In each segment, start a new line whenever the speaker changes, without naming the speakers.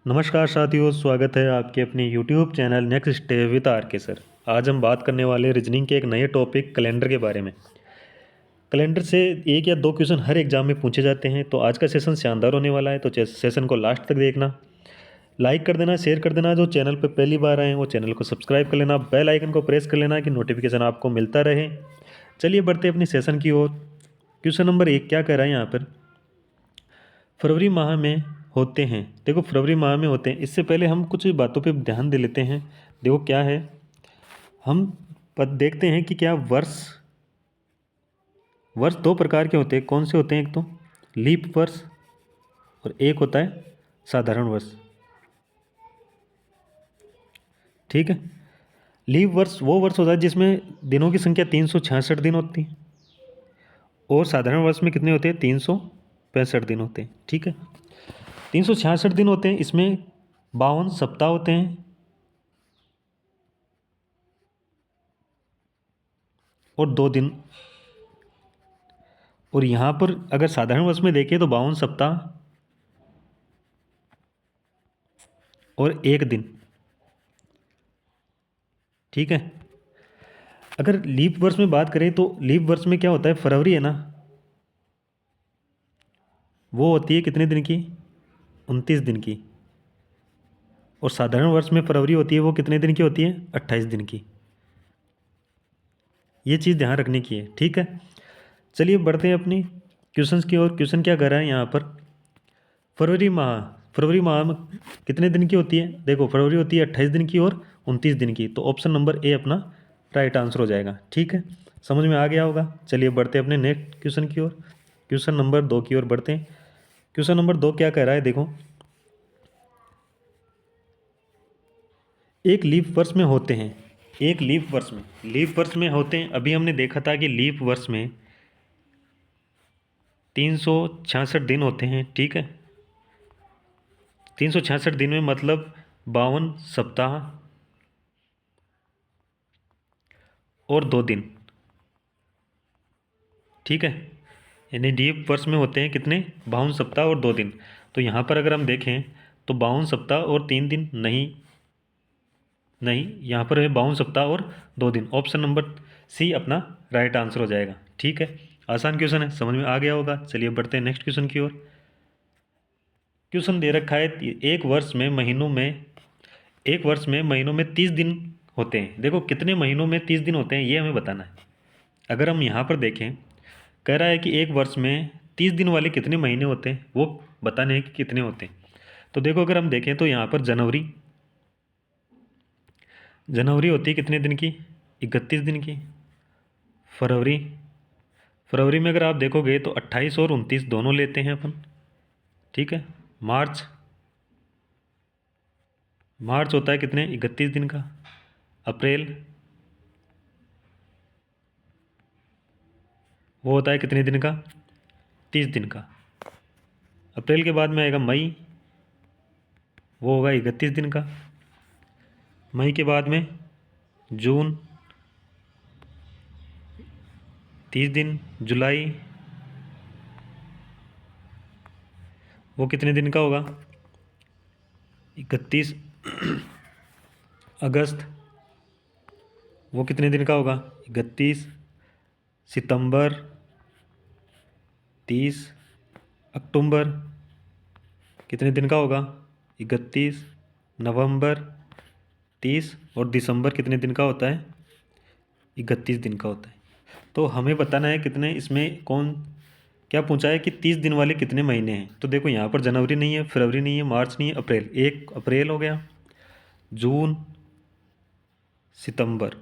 नमस्कार साथियों, स्वागत है आपके अपने YouTube channel next step with R K sir. आज हम बात करने वाले रीजनिंग के एक नए टॉपिक कैलेंडर के बारे में। कैलेंडर से एक या दो क्वेश्चन हर एग्जाम में पूछे जाते हैं, तो आज का सेशन शानदार होने वाला है। तो सेशन को लास्ट तक देखना, लाइक कर देना, शेयर कर देना। जो चैनल पर पहली बार आए हैं वो चैनल को सब्सक्राइब कर लेना, बेल आइकन को प्रेस कर लेना कि नोटिफिकेशन आपको मिलता रहे। चलिए बढ़ते अपनी सेशन की ओर। क्वेश्चन नंबर 1 क्या कह रहा है यहाँ पर, फरवरी माह में होते हैं। देखो फरवरी माह में होते हैं, इससे पहले हम कुछ बातों पे ध्यान दे लेते हैं। देखो क्या है, हम देखते हैं कि क्या वर्ष वर्ष दो प्रकार के होते हैं। कौन से होते हैं? एक तो लीप वर्ष और एक होता है साधारण वर्ष। ठीक है, लीप वर्ष वो वर्ष होता है जिसमें दिनों की संख्या 366 दिन होती है, और साधारण वर्ष में कितने होते हैं? 365 दिन होते हैं। ठीक है, 366 दिन होते हैं, इसमें 52 सप्ताह होते हैं और 2 दिन। और यहाँ पर अगर साधारण वर्ष में देखें तो 52 सप्ताह और 1 दिन। ठीक है, अगर लीप वर्ष में बात करें तो लीप वर्ष में क्या होता है, फरवरी है ना, वो होती है कितने दिन की? 29 दिन की। और साधारण वर्ष में फरवरी होती है, वो कितने दिन की होती है? 28 दिन की। ये चीज़ ध्यान रखने की है। ठीक है, चलिए बढ़ते हैं अपनी क्वेश्चंस की ओर। क्वेश्चन क्या कर रहा है यहाँ पर, फरवरी माह में कितने दिन की होती है? देखो फरवरी होती है 28 दिन की और 29 दिन की, तो ऑप्शन नंबर ए अपना राइट आंसर हो जाएगा। ठीक है, समझ में आ गया होगा। चलिए बढ़ते हैं अपने नेक्स्ट क्वेश्चन की ओर। क्वेश्चन नंबर 2 की ओर बढ़ते हैं। क्वेश्चन नंबर 2 क्या कह रहा है, देखो एक लीप वर्ष में होते हैं, एक लीप वर्ष में होते हैं। अभी हमने देखा था कि लीप वर्ष में 366 दिन होते हैं। ठीक है, 366 दिन में मतलब 52 सप्ताह और 2 दिन। ठीक है, यानी लीप वर्ष में होते हैं कितने? 52 सप्ताह और 2 दिन। तो यहाँ पर अगर हम देखें तो 52 सप्ताह और 3 दिन नहीं, यहाँ पर है 52 सप्ताह और 2 दिन। ऑप्शन नंबर सी अपना राइट आंसर हो जाएगा। ठीक है, आसान क्वेश्चन है, समझ में आ गया होगा। चलिए बढ़ते हैं नेक्स्ट क्वेश्चन की ओर। क्वेश्चन दे रखा है एक वर्ष में महीनों में 30 दिन होते हैं। देखो कितने महीनों में 30 दिन होते हैं ये हमें बताना है। अगर हम यहाँ पर देखें, कह रहा है कि एक वर्ष में 30 दिन वाले कितने महीने होते हैं, वो बताने हैं कि कितने होते हैं। तो देखो अगर हम देखें तो यहाँ पर जनवरी होती है कितने दिन की? 31 दिन की। फरवरी में अगर आप देखोगे तो 28 और 29 दोनों लेते हैं अपन। ठीक है, मार्च होता है कितने? 31 दिन का। अप्रैल वो होता है कितने दिन का? 30 दिन का। अप्रैल के बाद में आएगा मई, वो होगा 31 दिन का। मई के बाद में जून 30 दिन। जुलाई वो कितने दिन का होगा? 31। अगस्त वो कितने दिन का होगा? 31। सितंबर 30। अक्टूबर कितने दिन का होगा? 31। नवंबर 30। और दिसंबर कितने दिन का होता है? 31 दिन का होता है। तो हमें बताना है कितने, इसमें कौन क्या पूछा है कि 30 दिन वाले कितने महीने हैं। तो देखो यहाँ पर जनवरी नहीं है, फरवरी नहीं है, मार्च नहीं है, अप्रैल। एक अप्रैल हो गया, जून, सितंबर।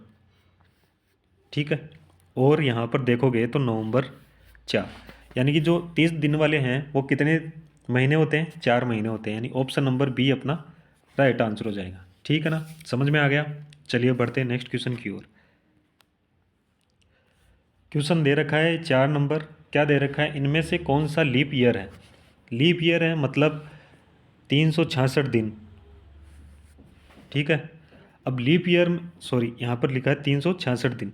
ठीक है, और यहाँ पर देखोगे तो नवंबर 4। यानी कि जो 30 दिन वाले हैं वो कितने महीने होते हैं? 4 महीने होते हैं। यानी ऑप्शन नंबर बी अपना राइट आंसर हो जाएगा। ठीक है ना, समझ में आ गया। चलिए बढ़ते हैं नेक्स्ट क्वेश्चन की ओर। क्वेश्चन दे रखा है 4 नंबर। क्या दे रखा है, इनमें से कौन सा लीप ईयर है? लीप ईयर है मतलब 366 दिन। ठीक है, अब लीप ईयर, सॉरी यहाँ पर लिखा है 366 दिन।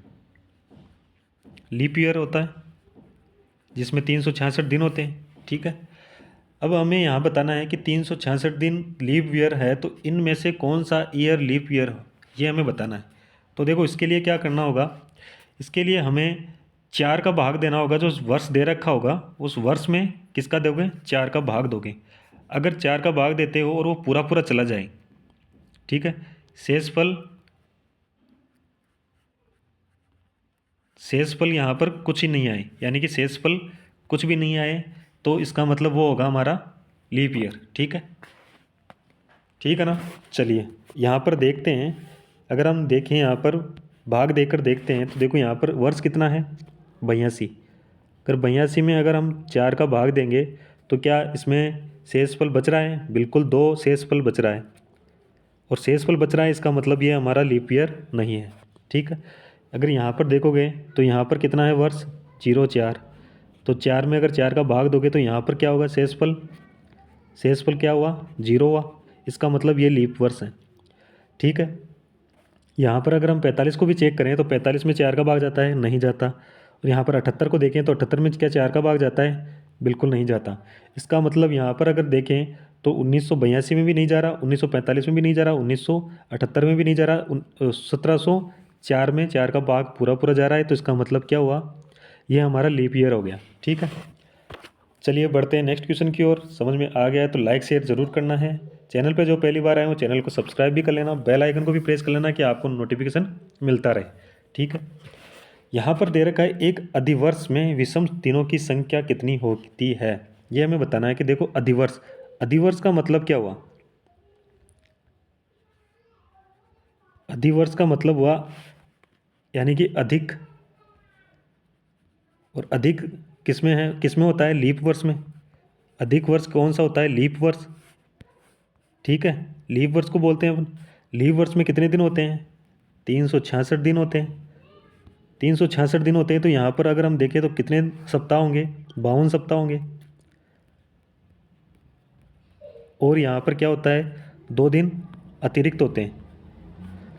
लीप ईयर होता है जिसमें 366 दिन होते हैं। ठीक है, अब हमें यहाँ बताना है कि 366 दिन लीप ईयर है, तो इनमें से कौन सा ईयर लीप ईयर हो, ये हमें बताना है। तो देखो इसके लिए क्या करना होगा, इसके लिए हमें 4 का भाग देना होगा। जो वर्ष दे रखा होगा उस वर्ष में किसका दोगे, 4 का भाग दोगे। अगर 4 का भाग देते हो और वो पूरा पूरा चला जाए, ठीक है, शेषफल शेषफल यहाँ पर कुछ ही नहीं आए, यानी कि शेषफल कुछ भी नहीं आए, तो इसका मतलब वो होगा हमारा लीप ईयर। ठीक है, ठीक है ना। चलिए यहाँ पर देखते हैं, अगर हम देखें यहाँ पर भाग देकर देखते हैं, तो देखो यहाँ पर वर्ष कितना है, 82। अगर 82 में अगर हम 4 का भाग देंगे तो क्या इसमें शेषफल बच रहा है, बिल्कुल 2 शेषफल बच रहा है, और शेषफल बच रहा है, इसका मतलब ये हमारा लीप ईयर नहीं है। ठीक है, अगर यहाँ पर देखोगे तो यहाँ पर कितना है वर्ष, 04। तो 4 में अगर 4 का भाग दोगे तो यहाँ पर क्या होगा, शेषफल, शेषफल क्या हुआ, 0 हुआ, इसका मतलब ये लीप वर्ष है। ठीक है, यहाँ पर अगर हम 45 को भी चेक करें तो 45 में 4 का भाग जाता है, नहीं जाता। और यहाँ पर 78 को देखें तो 78 में क्या 4 का भाग जाता है, बिल्कुल नहीं जाता। इसका मतलब यहाँ पर अगर देखें तो 1982 में भी नहीं जा रहा, 1945 में भी नहीं जा रहा, 1978 में भी नहीं जा रहा, 1704 में 4 का भाग पूरा पूरा जा रहा है, तो इसका मतलब क्या हुआ, ये हमारा लीप ईयर हो गया। ठीक है, चलिए बढ़ते हैं नेक्स्ट क्वेश्चन की ओर। समझ में आ गया है तो लाइक शेयर ज़रूर करना है। चैनल पे जो पहली बार आए हो चैनल को सब्सक्राइब भी कर लेना, बेल आइकन को भी प्रेस कर लेना कि आपको नोटिफिकेशन मिलता रहे। ठीक है, यहाँ पर दे रखा है एक अधिवर्ष में विषम दिनों की संख्या कितनी होती है, ये हमें बताना है। कि देखो अधिवर्ष, अधिवर्ष का मतलब क्या हुआ, अधिवर्ष का मतलब हुआ यानी कि अधिक, और अधिक किसमें है, किसमें होता है, लीप वर्ष में। अधिक वर्ष कौन सा होता है, लीप वर्ष। ठीक है, लीप वर्ष को बोलते हैं अपन। लीप वर्ष में कितने दिन होते हैं, 366 दिन होते हैं। 366 दिन होते हैं, तो यहाँ पर अगर हम देखें तो कितने सप्ताह होंगे, 52 सप्ताह होंगे। और यहाँ पर क्या होता है, 2 दिन अतिरिक्त होते हैं।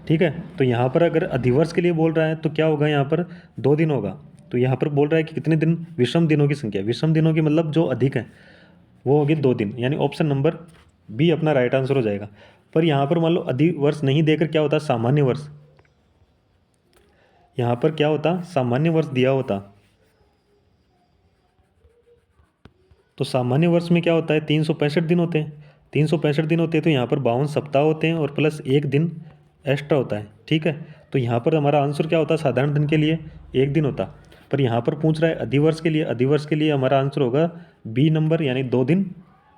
ठीक है, तो यहाँ पर अगर अधिवर्ष के लिए बोल रहा है तो क्या होगा, यहाँ पर 2 दिन होगा। तो यहाँ पर बोल रहा है कि कितने दिन, विषम दिनों की संख्या, विषम दिनों की मतलब जो अधिक है वो होगी 2 दिन, यानी ऑप्शन नंबर बी अपना राइट आंसर हो जाएगा। पर यहाँ पर मान लो अधिवर्ष नहीं देकर क्या होता, सामान्य वर्ष, यहाँ पर क्या होता, सामान्य वर्ष दिया होता। तो सामान्य वर्ष में क्या होता है, 365 दिन होते हैं। 365 दिन होते हैं, तो यहाँ पर 52 सप्ताह होते हैं और प्लस 1 दिन एक्स्ट्रा होता है। ठीक है, तो यहाँ पर हमारा आंसर क्या होता, साधारण दिन के लिए 1 दिन होता। पर यहाँ पर पूछ रहा है अधिवर्ष के लिए, अधिवर्ष के लिए हमारा आंसर होगा बी नंबर, यानी 2 दिन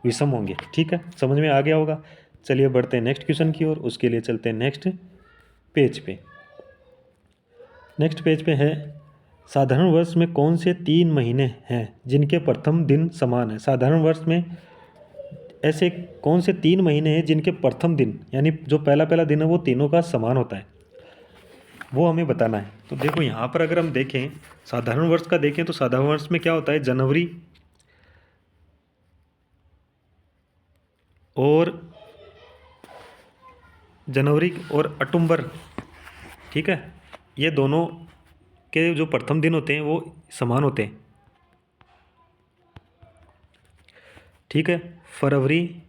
विषम होंगे। ठीक है, समझ में आ गया होगा। चलिए बढ़ते हैं नेक्स्ट क्वेश्चन की ओर, उसके लिए चलते हैं नेक्स्ट पेज पे। नेक्स्ट पेज पे है, साधारण वर्ष में कौन से 3 महीने हैं जिनके प्रथम दिन समान है। साधारण वर्ष में ऐसे कौन से 3 महीने हैं जिनके प्रथम दिन, यानी जो पहला पहला दिन है वो तीनों का समान होता है, वो हमें बताना है। तो देखो यहाँ पर अगर हम देखें, साधारण वर्ष का देखें तो साधारण वर्ष में क्या होता है, जनवरी और अक्टूबर। ठीक है, ये दोनों के जो प्रथम दिन होते हैं वो समान होते हैं। ठीक है, फरवरी,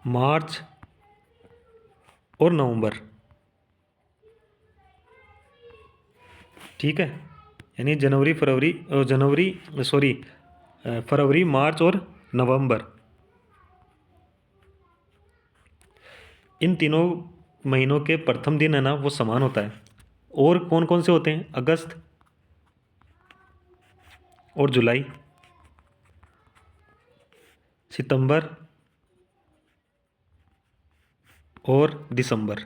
मार्च और नवंबर। ठीक है, यानी फरवरी, मार्च और नवंबर, इन तीनों महीनों के प्रथम दिन है ना वो समान होता है। और कौन कौन से होते हैं, अगस्त और जुलाई, सितंबर और दिसंबर।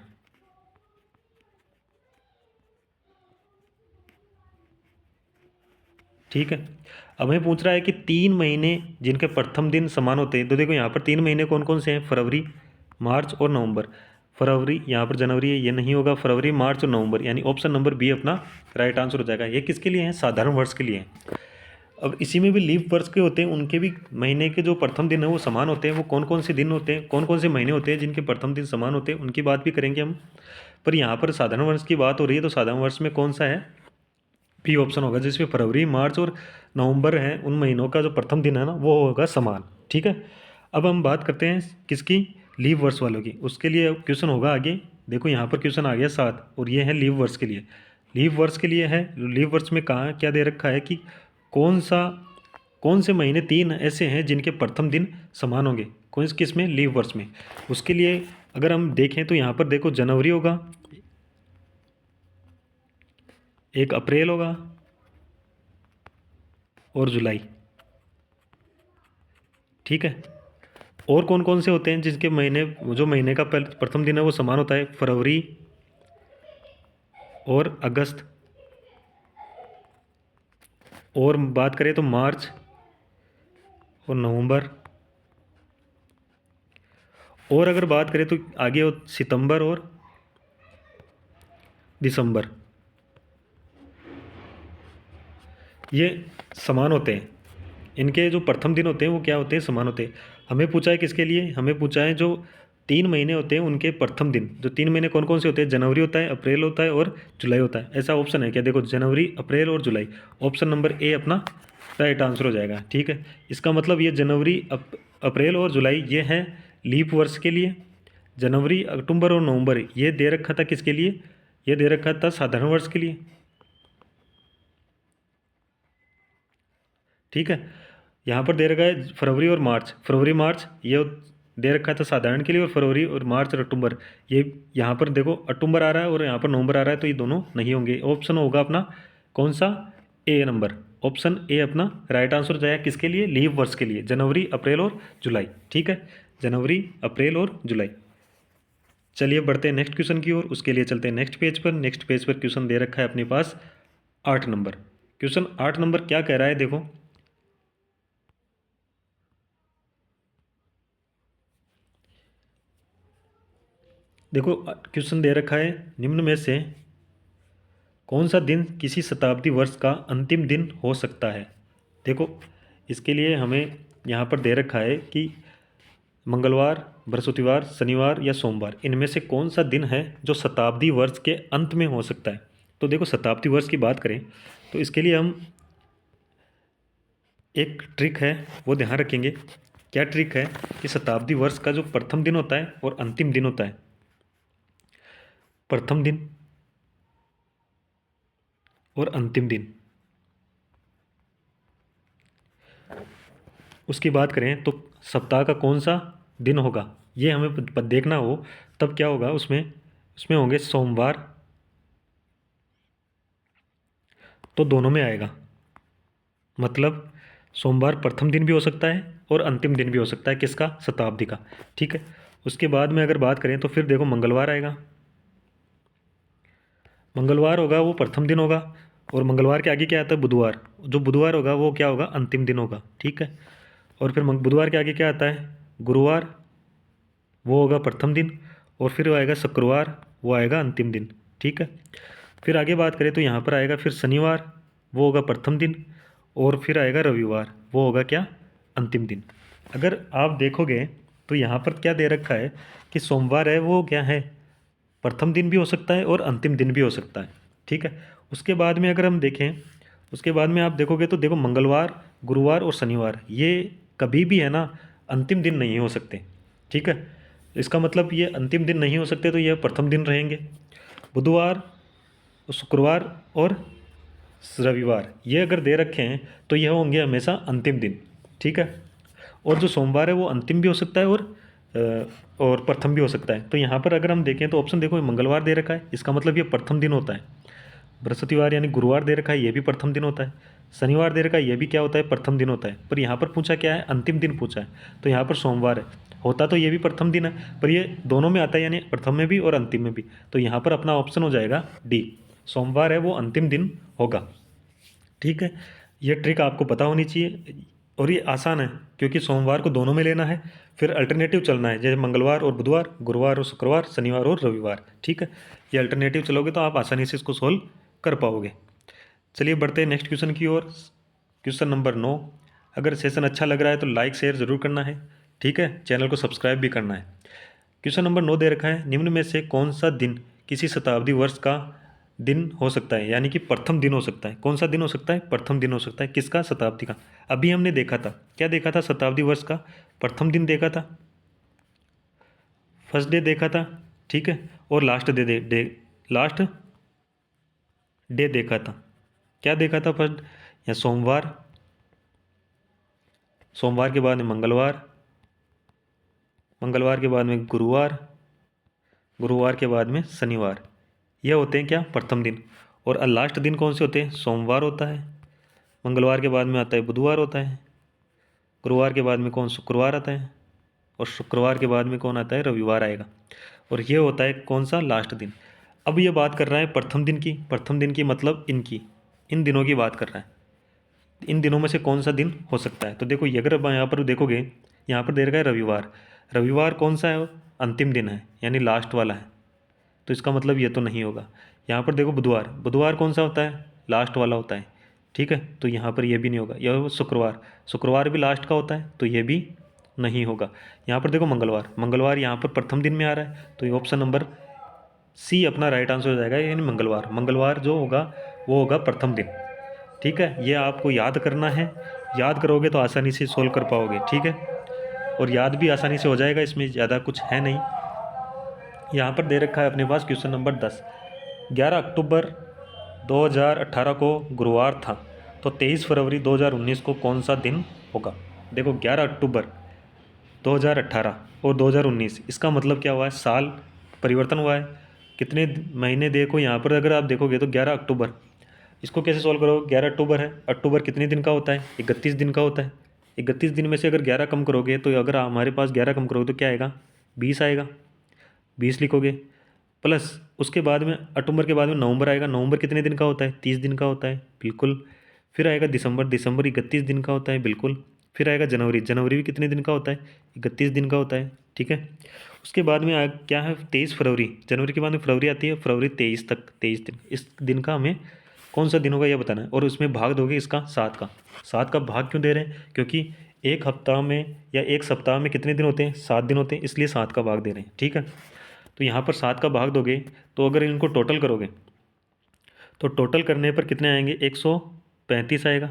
ठीक है, अब हमें पूछ रहा है कि 3 महीने जिनके प्रथम दिन समान होते हैं। तो देखो यहाँ पर 3 महीने कौन कौन से हैं, फरवरी, मार्च और नवंबर। फरवरी, यहाँ पर जनवरी है, ये नहीं होगा, फरवरी, मार्च और नवंबर, यानी ऑप्शन नंबर बी अपना राइट आंसर हो जाएगा। ये किसके लिए है, साधारण वर्ष के लिए है। अब इसी में भी लीप वर्ष के होते हैं, उनके भी महीने के जो प्रथम दिन है वो समान होते हैं। वो कौन कौन से दिन होते हैं, कौन कौन से महीने होते हैं जिनके प्रथम दिन समान होते हैं, उनकी बात भी करेंगे हम। पर यहाँ पर साधारण वर्ष की बात हो रही है, तो साधारण वर्ष में कौन सा है, बी ऑप्शन होगा, जिसमें फरवरी, मार्च और नवंबर हैं, उन महीनों का जो प्रथम दिन है ना वो होगा समान। ठीक है। अब हम बात करते हैं किसकी, लीव वर्ष वालों की। उसके लिए क्वेश्चन होगा आगे, देखो यहाँ पर क्वेश्चन आ गया 7, और ये है लीव वर्ष के लिए। लीव वर्ष के लिए है, लीव वर्ष में कहाँ क्या दे रखा है कि कौन सा, कौन से महीने 3 ऐसे हैं जिनके प्रथम दिन समान होंगे, कौन किस में, लीव वर्ष में। उसके लिए अगर हम देखें तो यहाँ पर देखो जनवरी होगा, एक अप्रैल होगा और जुलाई। ठीक है। और कौन कौन से होते हैं जिसके महीने, जो महीने का प्रथम दिन है वो समान होता है, फरवरी और अगस्त, और बात करें तो मार्च और नवंबर, और अगर बात करें तो आगे हो सितंबर और दिसंबर, ये समान होते हैं। इनके जो प्रथम दिन होते हैं वो क्या होते हैं, समान होते हैं। हमें पूछा है किसके लिए, हमें पूछा है जो 3 महीने होते हैं उनके प्रथम दिन। जो 3 महीने कौन कौन से होते हैं, जनवरी होता है, अप्रैल होता है और जुलाई होता है। ऐसा ऑप्शन है क्या, देखो जनवरी, अप्रैल और जुलाई। ऑप्शन नंबर ए अपना राइट आंसर हो जाएगा। ठीक है। इसका मतलब ये जनवरी, अप्रैल और जुलाई ये हैं लीप वर्ष के लिए। जनवरी, अक्टूबर और नवंबर ये दे रखा था किसके लिए, ये दे रखा था साधारण वर्ष के लिए। ठीक है। यहाँ पर दे रखा है फरवरी और मार्च, फरवरी मार्च ये दे रखा था साधारण के लिए, और फरवरी और मार्च और अक्टूबर ये, यहाँ पर देखो अक्टूबर आ रहा है और यहाँ पर नवंबर आ रहा है, तो ये दोनों नहीं होंगे। ऑप्शन होगा अपना कौन सा, ए नंबर, ऑप्शन ए अपना राइट आंसर जाएगा किसके लिए, लीव वर्ष के लिए, जनवरी, अप्रैल और जुलाई। ठीक है। जनवरी, अप्रैल और जुलाई। चलिए बढ़ते हैं नेक्स्ट क्वेश्चन की ओर। उसके लिए चलते हैं नेक्स्ट पेज पर। नेक्स्ट पेज पर क्वेश्चन दे रखा है अपने पास 8 नंबर। क्वेश्चन 8 नंबर क्या कह रहा है, देखो देखो क्वेश्चन दे रखा है, निम्न में से कौन सा दिन किसी शताब्दी वर्ष का अंतिम दिन हो सकता है। देखो इसके लिए हमें यहाँ पर दे रखा है कि मंगलवार, बृहस्पतिवार, शनिवार या सोमवार, इनमें से कौन सा दिन है जो शताब्दी वर्ष के अंत में हो सकता है। तो देखो शताब्दी वर्ष की बात करें तो इसके लिए हम एक ट्रिक है वो ध्यान रखेंगे। क्या ट्रिक है कि शताब्दी वर्ष का जो प्रथम दिन होता है और अंतिम दिन होता है, प्रथम दिन और अंतिम दिन, उसकी बात करें तो सप्ताह का कौन सा दिन होगा ये हमें देखना हो, तब क्या होगा उसमें, उसमें होंगे सोमवार, तो दोनों में आएगा। मतलब सोमवार प्रथम दिन भी हो सकता है और अंतिम दिन भी हो सकता है किसका, शताब्दी का। ठीक है। उसके बाद में अगर बात करें तो फिर देखो मंगलवार आएगा, मंगलवार होगा वो प्रथम दिन होगा, और मंगलवार के आगे क्या आता है, बुधवार, जो बुधवार होगा वो क्या होगा, अंतिम दिन होगा। ठीक है। और फिर बुधवार के आगे क्या आता है, गुरुवार, वो होगा प्रथम दिन, और फिर आएगा शुक्रवार, वो आएगा अंतिम दिन। ठीक है। फिर आगे बात करें तो यहाँ पर आएगा फिर शनिवार, वो होगा प्रथम दिन, और फिर आएगा रविवार, वो होगा क्या, अंतिम दिन। अगर आप देखोगे तो यहाँ पर क्या दे रखा है कि सोमवार है वो क्या है, प्रथम दिन भी हो सकता है और अंतिम दिन भी हो सकता है। ठीक है। उसके बाद में अगर हम देखें, उसके बाद में आप देखोगे तो देखो मंगलवार, गुरुवार और शनिवार ये कभी भी है ना अंतिम दिन नहीं हो सकते। ठीक है। इसका मतलब ये अंतिम दिन नहीं हो सकते, तो ये प्रथम दिन रहेंगे। बुधवार, शुक्रवार और रविवार ये अगर दे रखे हैं तो यह होंगे हमेशा अंतिम दिन। ठीक है। और जो सोमवार है वो अंतिम भी हो सकता है और प्रथम भी हो सकता है। तो यहाँ पर अगर हम देखें तो ऑप्शन देखो मंगलवार दे रखा है, इसका मतलब ये प्रथम दिन होता है। बृहस्पतिवार यानी गुरुवार दे रखा है, ये भी प्रथम दिन होता है। शनिवार दे रखा है, ये भी क्या होता है, प्रथम दिन होता है। पर यहाँ पर पूछा क्या है, अंतिम दिन पूछा है, तो यहाँ पर सोमवार है। होता तो ये भी प्रथम दिन है, पर ये दोनों में आता है, यानी प्रथम में भी और अंतिम में भी। तो यहाँ पर अपना ऑप्शन हो जाएगा डी, सोमवार है वो अंतिम दिन होगा। ठीक है। ये ट्रिक आपको पता होनी चाहिए, और ये आसान है क्योंकि सोमवार को दोनों में लेना है, फिर अल्टरनेटिव चलना है, जैसे मंगलवार और बुधवार, गुरुवार और शुक्रवार, शनिवार और रविवार। ठीक है। ये अल्टरनेटिव चलोगे तो आप आसानी से इसको सोल्व कर पाओगे। चलिए बढ़ते हैं नेक्स्ट क्वेश्चन की ओर। Question number 9। अगर सेशन अच्छा लग रहा है तो लाइक शेयर ज़रूर करना है। ठीक है। चैनल को सब्सक्राइब भी करना है। क्वेश्चन नंबर 9 दे रखा है, निम्न में से कौन सा दिन किसी शताब्दी वर्ष का दिन हो सकता है, यानी कि प्रथम दिन हो सकता है। कौन सा दिन हो सकता है? प्रथम दिन हो सकता है। किसका? शताब्दी का। अभी हमने देखा था, क्या देखा था? शताब्दी वर्ष का प्रथम दिन देखा था, फर्स्ट डे देखा था, ठीक है। और लास्ट डे लास्ट डे देखा था। क्या देखा था फर्स्ट? या सोमवार, सोमवार के बाद में मंगलवार, मंगलवार के बाद में गुरुवार, गुरुवार के बाद में शनिवार। ये होते हैं क्या? प्रथम दिन। और लास्ट दिन कौन से होते हैं? सोमवार होता है, मंगलवार के बाद में आता है बुधवार होता है, गुरुवार के बाद में कौन? शुक्रवार आता है, और शुक्रवार के बाद में कौन आता है? रविवार आएगा। और ये होता है कौन सा? लास्ट दिन। अब ये बात कर रहा है प्रथम दिन की। प्रथम दिन की मतलब इनकी, इन दिनों की बात कर रहा है। इन दिनों में से कौन सा दिन हो सकता है? तो देखो, ये अगर आप यहाँ पर देखोगे, यहाँ पर दे रखा है रविवार। रविवार कौन सा है? अंतिम दिन है, यानी लास्ट वाला है। तो इसका मतलब ये तो नहीं होगा। यहाँ पर देखो बुधवार, बुधवार कौन सा होता है? लास्ट वाला होता है, ठीक है। तो यहाँ पर ये भी नहीं होगा। यह शुक्रवार, शुक्रवार भी लास्ट का होता है, तो ये भी नहीं होगा। यहाँ पर देखो मंगलवार, मंगलवार यहाँ पर प्रथम दिन में आ रहा है, तो ये ऑप्शन नंबर सी अपना राइट आंसर हो जाएगा, यानी मंगलवार। मंगलवार जो होगा वो होगा प्रथम दिन, ठीक है। ये आपको याद करना है, याद करोगे तो आसानी से सोल्व कर पाओगे, ठीक है। और याद भी आसानी से हो जाएगा, इसमें ज़्यादा कुछ है नहीं। यहाँ पर दे रखा है अपने पास क्वेश्चन नंबर 10। 11 अक्टूबर 2018 को गुरुवार था, तो 23 फरवरी 2019 को कौन सा दिन होगा? देखो, 11 अक्टूबर 2018 और 2019, इसका मतलब क्या हुआ है? साल परिवर्तन हुआ है। कितने महीने देखो यहाँ पर, अगर आप देखोगे तो 11 अक्टूबर, इसको कैसे सॉल्व करोगे? 11 अक्टूबर है, अक्टूबर कितने दिन का होता है? 31 दिन का होता है। 31 दिन में से अगर 11 कम करोगे, तो अगर हमारे पास 11 कम करोगे तो क्या आएगा? 20 आएगा, 20 लिखोगे। प्लस उसके बाद में अक्टूबर के बाद में नवंबर आएगा। नवंबर कितने दिन का होता है? 30 दिन का होता है, बिल्कुल। फिर आएगा दिसंबर, दिसंबर 31 दिन का होता है, बिल्कुल। फिर आएगा जनवरी, जनवरी भी कितने दिन का होता है? 31 दिन का होता है, ठीक है। उसके बाद में क्या है? 23 फरवरी, जनवरी के बाद में फरवरी आती है, फरवरी 23 तक, 23 दिन। इस दिन का हमें कौन सा दिन होगा ये बताना है। और उसमें भाग दोगे इसका 7 का। 7 का भाग क्यों दे रहे हैं? क्योंकि एक हफ्ता में या एक सप्ताह में कितने दिन होते हैं? 7 दिन होते हैं, इसलिए 7 का भाग दे रहे हैं, ठीक है। तो यहाँ पर 7 का भाग दोगे, तो अगर इनको टोटल करोगे, तो टोटल करने पर कितने आएंगे? 135 आएगा।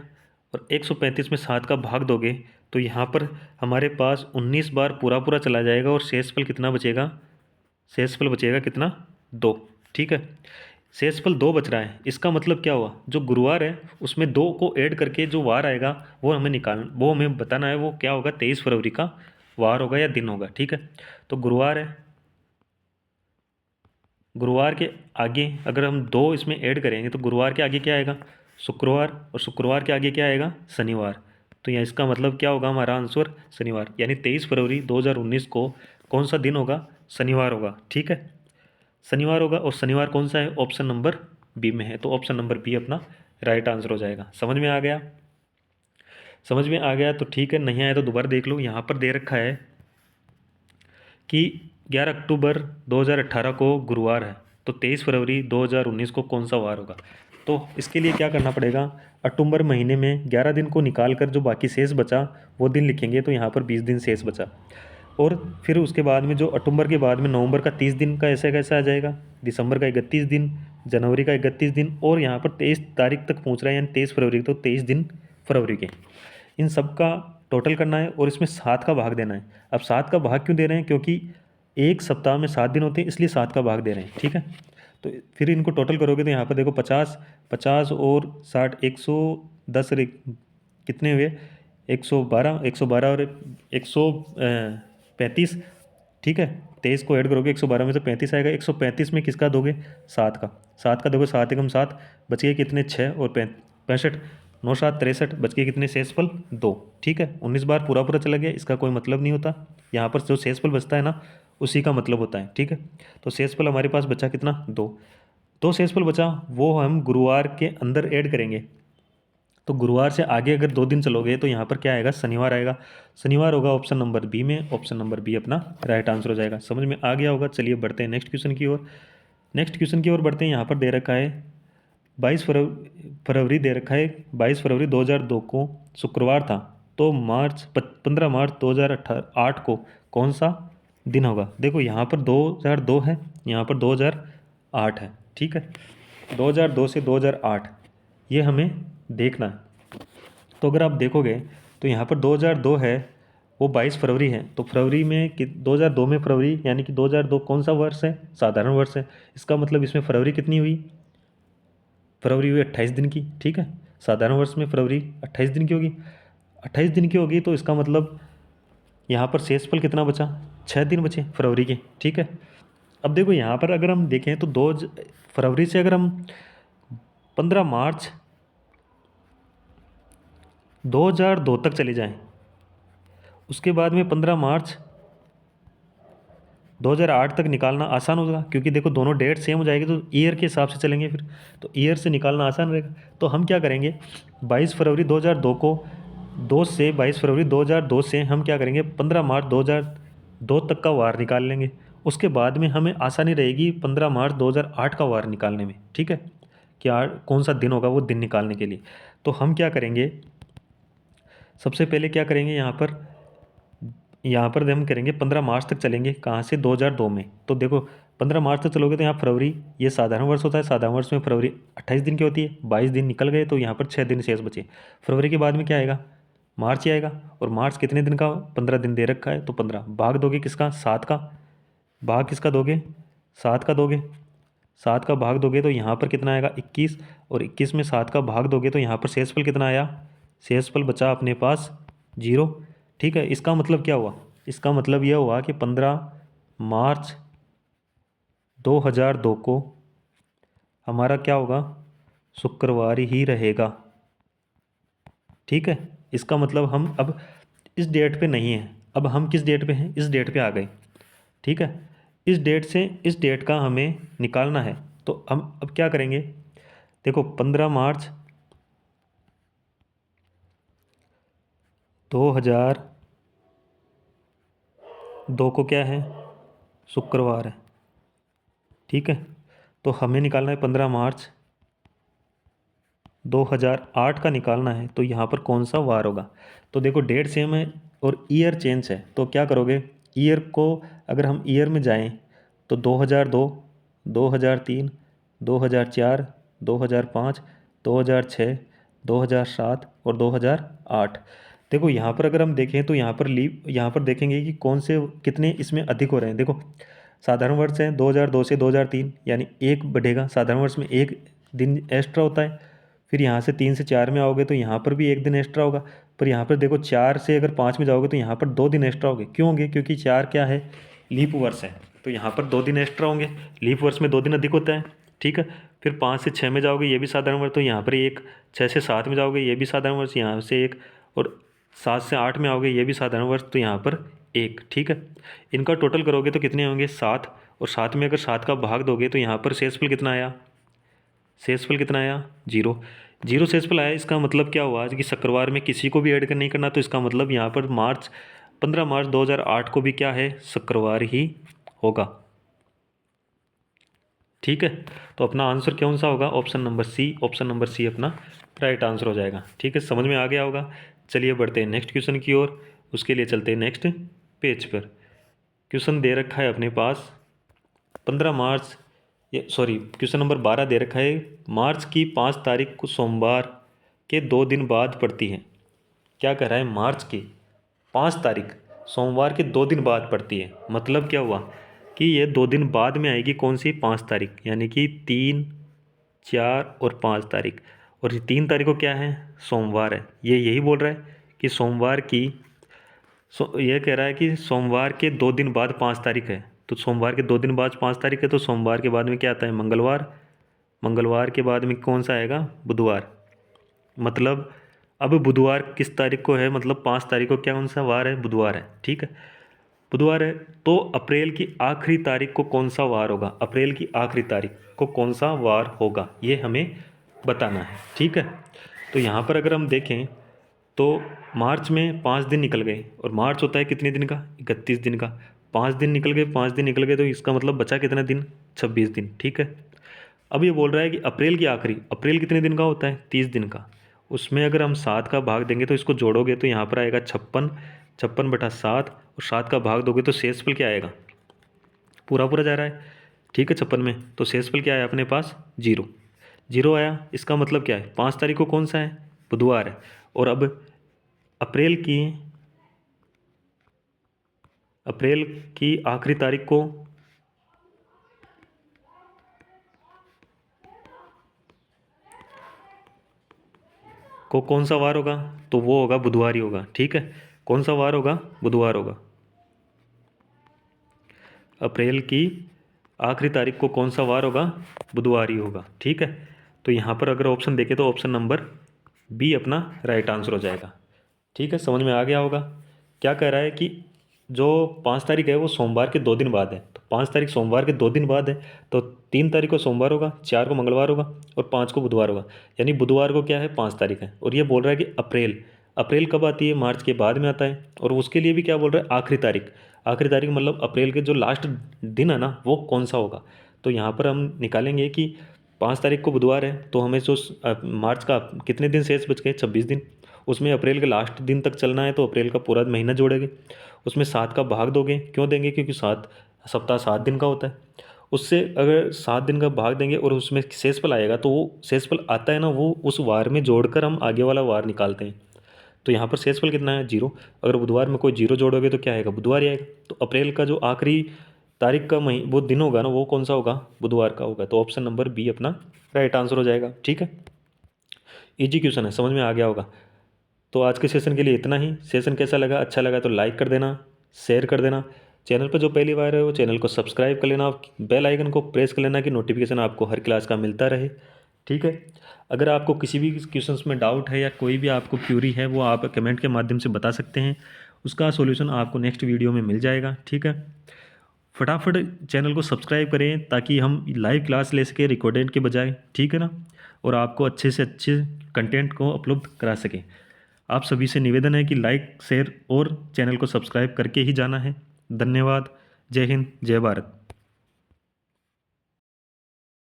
और 135 में 7 का भाग दोगे, तो यहाँ पर हमारे पास 19 बार पूरा पूरा चला जाएगा, और शेषफल कितना बचेगा? शेषफल बचेगा कितना? 2, ठीक है। शेषफल 2 बच रहा है, इसका मतलब क्या हुआ? जो गुरुवार है उसमें 2 को ऐड करके जो वार आएगा वो हमें वो हमें बताना है, वो क्या होगा? 23 फरवरी का वार होगा या दिन होगा, ठीक है। तो गुरुवार है, गुरुवार के आगे अगर हम 2 इसमें ऐड करेंगे, तो गुरुवार के आगे क्या आएगा? शुक्रवार, और शुक्रवार के आगे क्या आएगा? शनिवार। तो यहाँ इसका मतलब क्या होगा? हमारा आंसर शनिवार, यानी 23 फरवरी 2019 को कौन सा दिन होगा? शनिवार होगा, ठीक है। शनिवार होगा, और शनिवार कौन सा है? ऑप्शन नंबर बी में है, तो ऑप्शन नंबर बी अपना राइट आंसर हो जाएगा। समझ में आ गया? समझ में आ गया तो ठीक है, नहीं आया तो दोबारा देख लो। यहाँ पर दे रखा है कि 11 अक्टूबर 2018 को गुरुवार है, तो 23 फरवरी 2019 को कौन सा वार होगा? तो इसके लिए क्या करना पड़ेगा? अक्टूबर महीने में 11 दिन को निकाल कर जो बाकी शेष बचा वो दिन लिखेंगे, तो यहाँ पर 20 दिन शेष बचा। और फिर उसके बाद में जो अक्टूबर के बाद में नवंबर का 30 दिन का ऐसा कैसा आ जाएगा, दिसंबर का 31 दिन, जनवरी का 31 दिन, और यहाँ पर 23 तारीख तक पहुँच रहा है, यानी 23 फरवरी, तो 23 दिन फरवरी के। इन सब का टोटल करना है, और इसमें 7 का भाग देना है। अब 7 का भाग क्यों दे रहे हैं? क्योंकि एक सप्ताह में 7 दिन होते हैं, इसलिए 7 का भाग दे रहे हैं, ठीक है। तो फिर इनको टोटल करोगे तो यहाँ पर देखो 50, 50 और 60, 110 और कितने हुए? 112, 112 और 135, ठीक है। 23 को ऐड करोगे 112 में से 35 आएगा। 135 में किसका दोगे? 7 का। 7 का दोगे, 7 एकम 7, बच गए कितने? 6 और 65, 9 7 63, बच गए कितने? शेषफल 2, ठीक है। 19 बार पूरा पूरा चला गया, इसका कोई मतलब नहीं होता। यहाँ पर जो शेषफल बचता है ना, उसी का मतलब होता है, ठीक है। तो शेषफल हमारे पास बचा कितना? 2। 2 शेषफल बचा, वो हम गुरुवार के अंदर ऐड करेंगे। तो गुरुवार से आगे अगर 2 दिन चलोगे, तो यहाँ पर क्या आएगा? शनिवार आएगा। शनिवार होगा ऑप्शन नंबर बी में, ऑप्शन नंबर बी अपना राइट आंसर हो जाएगा। समझ में आ गया होगा? चलिए बढ़ते हैं नेक्स्ट क्वेश्चन की ओर। नेक्स्ट क्वेश्चन की ओर बढ़ते हैं। यहाँ पर दे रखा है 22 फरवरी दे रखा है, 22 फरवरी 2002 को शुक्रवार था, तो 15 मार्च 2008 को कौन सा दिन होगा? देखो यहाँ पर 2002 है, यहाँ पर 2008 है, ठीक है। 2002 से 2008 ये हमें देखना है। तो अगर आप देखोगे तो यहाँ पर 2002 है वो 22 फरवरी है, तो फरवरी में कि 2002 में फरवरी यानी कि 2002 कौन सा वर्ष है? साधारण वर्ष है। इसका मतलब इसमें फरवरी कितनी हुई? फरवरी हुई 28 दिन की, ठीक है। साधारण वर्ष में फरवरी 28 दिन की होगी, 28 दिन की होगी, तो इसका मतलब यहाँ पर शेषफल कितना बचा? 6 दिन बचे फरवरी के, ठीक है। अब देखो यहाँ पर अगर हम देखें तो फरवरी से अगर हम 15 मार्च 2002 तक चले जाएं, उसके बाद में 15 मार्च 2008 तक निकालना आसान होगा, क्योंकि देखो दोनों डेट सेम हो जाएगी तो ईयर के हिसाब से चलेंगे फिर, तो ईयर से निकालना आसान रहेगा। तो हम क्या करेंगे, 22 फरवरी 2002 को 2 से 22 फरवरी 2002 से हम क्या करेंगे, 15 मार्च 2002 तक का वार निकाल लेंगे। उसके बाद में हमें आसानी रहेगी 15 मार्च 2008 का वार निकालने में, ठीक है। क्या कौन सा दिन होगा वो दिन निकालने के लिए। तो हम क्या करेंगे, सबसे पहले क्या करेंगे, यहाँ पर हम करेंगे 15 मार्च तक चलेंगे, कहाँ से? 2002 में। तो देखो 15 मार्च तक चलोगे तो यहाँ फरवरी, ये साधारण वर्ष होता है, साधारण वर्ष में फरवरी 28 दिन की होती है, 22 दिन निकल गए तो यहाँ पर 6 दिन शेष बचे। फरवरी के बाद में क्या आएगा? मार्च ही आएगा, और मार्च कितने दिन का? 15 दिन दे रखा है, तो 15 भाग दोगे किसका? 7 का। भाग किसका दोगे? 7 का दोगे। 7 का भाग दोगे तो यहाँ पर कितना आएगा? 21, और 21 में 7 का भाग दोगे तो यहाँ पर शेषफल कितना आया? शेषफल बचा अपने पास 0, ठीक है। इसका मतलब क्या हुआ? इसका मतलब यह हुआ कि 15 मार्च 2002 को हमारा क्या होगा? शुक्रवार ही रहेगा, ठीक है। इसका मतलब हम अब इस डेट पे नहीं हैं, अब हम किस डेट पे हैं? इस डेट पे आ गए, ठीक है। इस डेट से इस डेट का हमें निकालना है, तो हम अब क्या करेंगे, देखो 15 मार्च 2002 को क्या है? शुक्रवार है, ठीक है। तो हमें निकालना है 15 मार्च 2008 का निकालना है, तो यहाँ पर कौन सा वार होगा? तो देखो डेट सेम है और ईयर चेंज है, तो क्या करोगे, ईयर को अगर हम ईयर में जाएं तो 2002, 2003, 2004, 2005, 2006, 2007 और 2008। देखो यहाँ पर अगर हम देखें तो यहाँ पर देखेंगे कि कौन से कितने इसमें अधिक हो रहे हैं। देखो साधारण वर्ष है 2002 से 2003, यानी एक बढ़ेगा, साधारण वर्ष में एक दिन एक्स्ट्रा होता है। फिर यहाँ से 3 से 4 में आओगे तो यहाँ पर भी एक दिन एक्स्ट्रा होगा। पर यहाँ पर देखो 4 से अगर 5 में जाओगे तो यहाँ पर 2 दिन एक्स्ट्रा होंगे। क्यों होंगे? क्योंकि 4 क्या है? लीप वर्ष है, तो यहाँ पर 2 दिन एक्स्ट्रा होंगे। लीप वर्ष में 2 दिन अधिक होता है, ठीक है। फिर 5 से 6 में जाओगे, ये भी साधारण वर्ष, तो यहाँ पर एक। 6 से 7 में जाओगे, ये भी साधारण वर्ष, यहाँ से एक। और 7 से 8 में आओगे, ये भी साधारण वर्ष, तो यहाँ पर एक, ठीक है। इनका टोटल करोगे तो कितने होंगे? 7, और 7 में अगर 7 का भाग दोगे तो यहाँ पर शेषफल कितना आया? शेषफल कितना आया? 0। 0 शेषफल आया, इसका मतलब क्या हुआ कि शुक्रवार में किसी को भी ऐड नहीं करना, तो इसका मतलब यहाँ पर 15 मार्च 2008 को भी क्या है? शुक्रवार ही होगा, ठीक है। तो अपना आंसर कौन सा होगा? Option number C. Option number C अपना राइट आंसर हो जाएगा, ठीक है। समझ में आ गया होगा। चलिए बढ़ते हैं नेक्स्ट क्वेश्चन की ओर। उसके लिए चलते हैं नेक्स्ट पेज पर। क्वेश्चन दे रखा है अपने पास 15 मार्च, ये सॉरी क्वेश्चन नंबर 12 दे रखा है, मार्च की 5 तारीख को सोमवार के 2 दिन बाद पड़ती है। क्या कह रहा है? मार्च की 5 तारीख सोमवार के 2 दिन बाद पड़ती है। मतलब क्या हुआ कि ये 2 दिन बाद में आएगी, कौन सी? 5 तारीख, यानी कि 3, 4 और 5 तारीख। और ये 3 तारीख को क्या है? सोमवार है। ये यही बोल रहा है कि सोमवार की ये कह रहा है कि सोमवार के 2 दिन बाद 5 तारीख है। तो सोमवार के 2 दिन बाद 5 तारीख है, तो सोमवार के बाद में क्या आता है? मंगलवार। मंगलवार के बाद में कौन सा आएगा? बुधवार। मतलब अब बुधवार किस तारीख को है? मतलब 5 तारीख को क्या कौन सा वार है? बुधवार है, ठीक है। बुधवार है, तो अप्रैल की आखिरी तारीख को कौन सा वार होगा? अप्रैल की आखिरी तारीख को कौन सा वार होगा, ये हमें बताना है, ठीक है। तो यहाँ पर अगर हम देखें तो मार्च में 5 दिन निकल गए, और मार्च होता है कितने दिन का? 31 दिन का। 5 दिन निकल गए, 5 दिन निकल गए, तो इसका मतलब बचा कितना दिन? 26 दिन, ठीक है। अब ये बोल रहा है कि अप्रैल की आखिरी, अप्रैल कितने दिन का होता है? 30 दिन का। उसमें अगर हम 7 का भाग देंगे तो इसको जोड़ोगे तो यहाँ पर आएगा 56, 56/7, और 7 का भाग दोगे तो शेषफल क्या आएगा? पूरा पूरा जा रहा है, ठीक है। 56 में तो शेषफल क्या है अपने पास? 0। जीरो आया, इसका मतलब क्या है, 5 तारीख को कौन सा है, बुधवार है। और अब अप्रैल की आखिरी तारीख को कौन सा वार होगा, तो वो होगा बुधवार ही होगा। ठीक है, कौन सा वार होगा, बुधवार होगा। अप्रैल की आखिरी तारीख को कौन सा वार होगा, बुधवार ही होगा। ठीक है, तो यहाँ पर अगर ऑप्शन देखें तो ऑप्शन नंबर बी अपना राइट आंसर हो जाएगा। ठीक है, समझ में आ गया होगा। क्या कह रहा है कि जो 5 तारीख है वो सोमवार के 2 दिन बाद है, तो 5 तारीख सोमवार के 2 दिन बाद है, तो 3 तारीख को सोमवार होगा, 4 को मंगलवार होगा और 5 को बुधवार होगा। यानी बुधवार को क्या है, 5 तारीख है। और ये बोल रहा है कि अप्रैल, अप्रैल कब आती है, मार्च के बाद में आता है। और उसके लिए भी क्या बोल रहा है, आखिरी तारीख, आखिरी तारीख मतलब अप्रैल के जो लास्ट दिन है ना, वो कौन सा होगा। तो यहाँ पर हम निकालेंगे कि 5 तारीख को बुधवार है, तो हमें जो मार्च का कितने दिन शेष बच गए, 26 दिन। उसमें अप्रैल के लास्ट दिन तक चलना है, तो अप्रैल का पूरा महीना जोड़ेंगे। उसमें 7 का भाग दोगे, क्यों देंगे, क्योंकि 7 सप्ताह 7 दिन का होता है। उससे अगर 7 दिन का भाग देंगे और उसमें शेषफल आएगा, तो वो शेषफल आता है ना, वो उस वार में जोड़कर हम आगे वाला वार निकालते हैं। तो यहाँ पर शेषफल कितना है, 0। अगर बुधवार में कोई 0 जोड़ोगे तो क्या आएगा, बुधवार ही आएगा। तो अप्रैल का जो आखिरी तारीख का वो दिन होगा ना, वो कौन सा होगा, बुधवार का होगा। तो ऑप्शन नंबर बी अपना राइट आंसर हो जाएगा। ठीक है, इजी क्वेश्चन है, समझ में आ गया होगा। तो आज के सेशन के लिए इतना ही। सेशन कैसा लगा, अच्छा लगा तो लाइक कर देना, शेयर कर देना। चैनल पर जो पहली बार है वो चैनल को सब्सक्राइब कर लेना, बेल आइकन को प्रेस कर लेना कि नोटिफिकेशन आपको हर क्लास का मिलता रहे। ठीक है, अगर आपको किसी भी क्वेश्चंस में डाउट है या कोई भी आपको क्यूरी है, वो आप कमेंट के माध्यम से बता सकते हैं। उसका सॉल्यूशन आपको नेक्स्ट वीडियो में मिल जाएगा। ठीक है, फटाफट चैनल को सब्सक्राइब करें ताकि हम लाइव क्लास ले सकें रिकॉर्डेड के बजाय। ठीक है ना, और आपको अच्छे से अच्छे कंटेंट को अपलोड करा सकें। आप सभी से निवेदन है कि लाइक, शेयर और चैनल को सब्सक्राइब करके ही जाना है। धन्यवाद। जय हिंद, जय भारत।